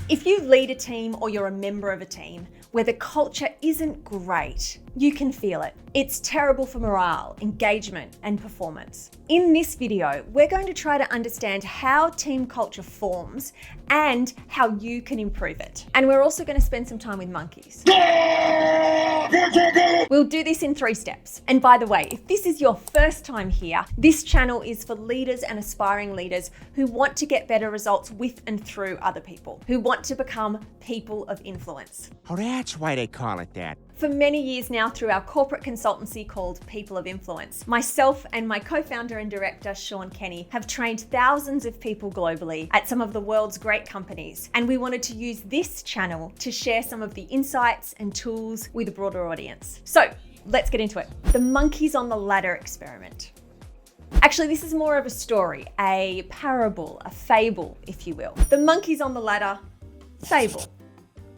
If you lead a team or you're a member of a team where the culture isn't great, you can feel it. It's terrible for morale, engagement, and performance. In this video, we're going to try to understand how team culture forms and how you can improve it. And we're also going to spend some time with monkeys. We'll do this in 3 steps. And by the way, if this is your first time here, this channel is for leaders and aspiring leaders who want to get better results with and through other people, who want to become people of influence. Oh, that's why they call it that. For many years now, through our corporate consultancy called People of Influence, myself and my co-founder and director, Shaun Kenny, have trained thousands of people globally at some of the world's great companies. And we wanted to use this channel to share some of the insights and tools with a broader audience. So let's get into it. The monkeys on the ladder experiment. Actually, this is more of a story, a parable, a fable, if you will. The monkeys on the ladder, fable.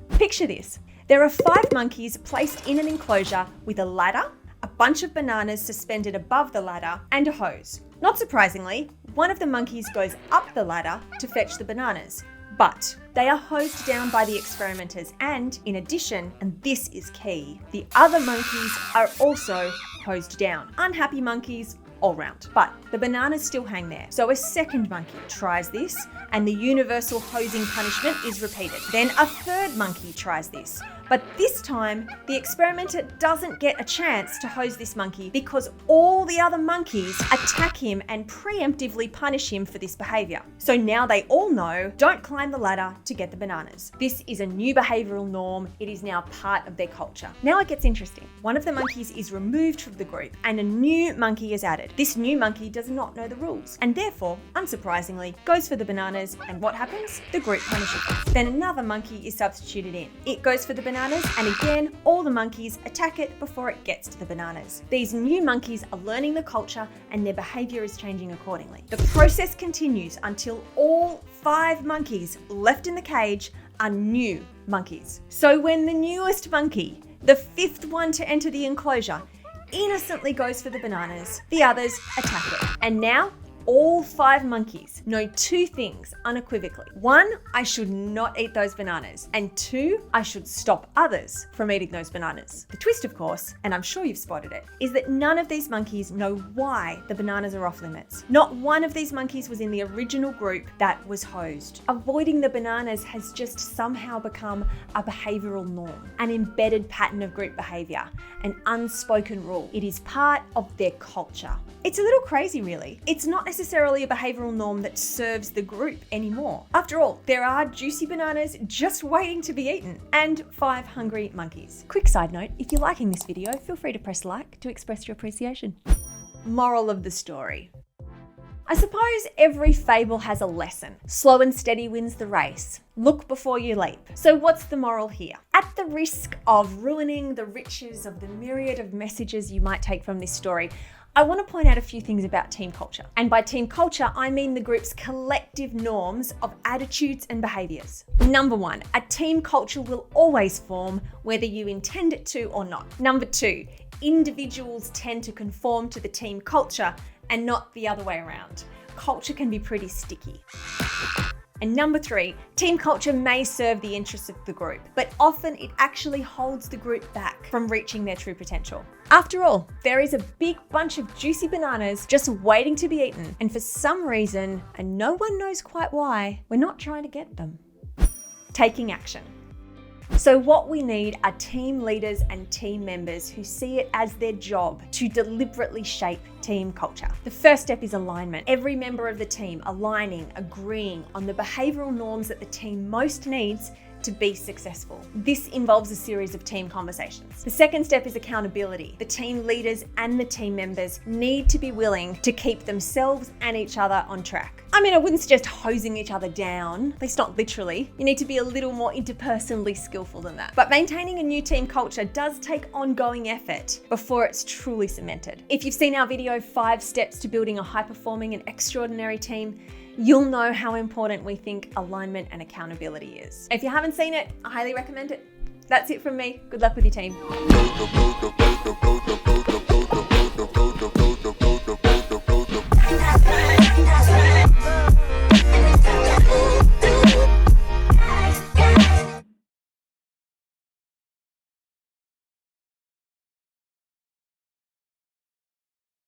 Picture this. There are 5 monkeys placed in an enclosure with a ladder, a bunch of bananas suspended above the ladder, and a hose. Not surprisingly, one of the monkeys goes up the ladder to fetch the bananas, but they are hosed down by the experimenters, and in addition, and this is key, the other monkeys are also hosed down. Unhappy monkeys all round, but the bananas still hang there. So a second monkey tries this, and the universal hosing punishment is repeated. Then a third monkey tries this, but this time the experimenter doesn't get a chance to hose this monkey because all the other monkeys attack him and preemptively punish him for this behavior. So now they all know, don't climb the ladder to get the bananas. This is a new behavioral norm. It is now part of their culture. Now it gets interesting. One of the monkeys is removed from the group and a new monkey is added. This new monkey does not know the rules and therefore, unsurprisingly, goes for the bananas, and what happens? The group punishes it. Then another monkey is substituted in. It goes for the bananas, and again, all the monkeys attack it before it gets to the bananas. These new monkeys are learning the culture and their behavior is changing accordingly. The process continues until all 5 monkeys left in the cage are new monkeys. So when the newest monkey, the 5th one to enter the enclosure, innocently goes for the bananas, the others attack it. And now, all 5 monkeys know 2 things unequivocally. 1, I should not eat those bananas. And 2, I should stop others from eating those bananas. The twist, of course, and I'm sure you've spotted it, is that none of these monkeys know why the bananas are off limits. Not one of these monkeys was in the original group that was hosed. Avoiding the bananas has just somehow become a behavioral norm, an embedded pattern of group behavior, an unspoken rule. It is part of their culture. It's a little crazy, really. It's not necessarily a behavioral norm that serves the group anymore. After all, there are juicy bananas just waiting to be eaten, and 5 hungry monkeys. Quick side note, if you're liking this video, feel free to press like to express your appreciation. Moral of the story. I suppose every fable has a lesson. Slow and steady wins the race. Look before you leap. So what's the moral here? At the risk of ruining the riches of the myriad of messages you might take from this story, I want to point out a few things about team culture. And by team culture, I mean the group's collective norms of attitudes and behaviors. Number 1, a team culture will always form whether you intend it to or not. Number 2, individuals tend to conform to the team culture and not the other way around. Culture can be pretty sticky. And number 3, team culture may serve the interests of the group, but often it actually holds the group back from reaching their true potential. After all, there is a big bunch of juicy bananas just waiting to be eaten, and for some reason, and no one knows quite why, we're not trying to get them. Taking action. So what we need are team leaders and team members who see it as their job to deliberately shape team culture. The first step is alignment. Every member of the team aligning, agreeing on the behavioral norms that the team most needs to be successful. This involves a series of team conversations. The second step is accountability. The team leaders and the team members need to be willing to keep themselves and each other on track. I mean, I wouldn't suggest hosing each other down, at least not literally. You need to be a little more interpersonally skillful than that. But maintaining a new team culture does take ongoing effort before it's truly cemented. If you've seen our video, 5 steps to building a high-performing and extraordinary team, you'll know how important we think alignment and accountability is. If you haven't seen it, I highly recommend it. That's it from me. Good luck with your team.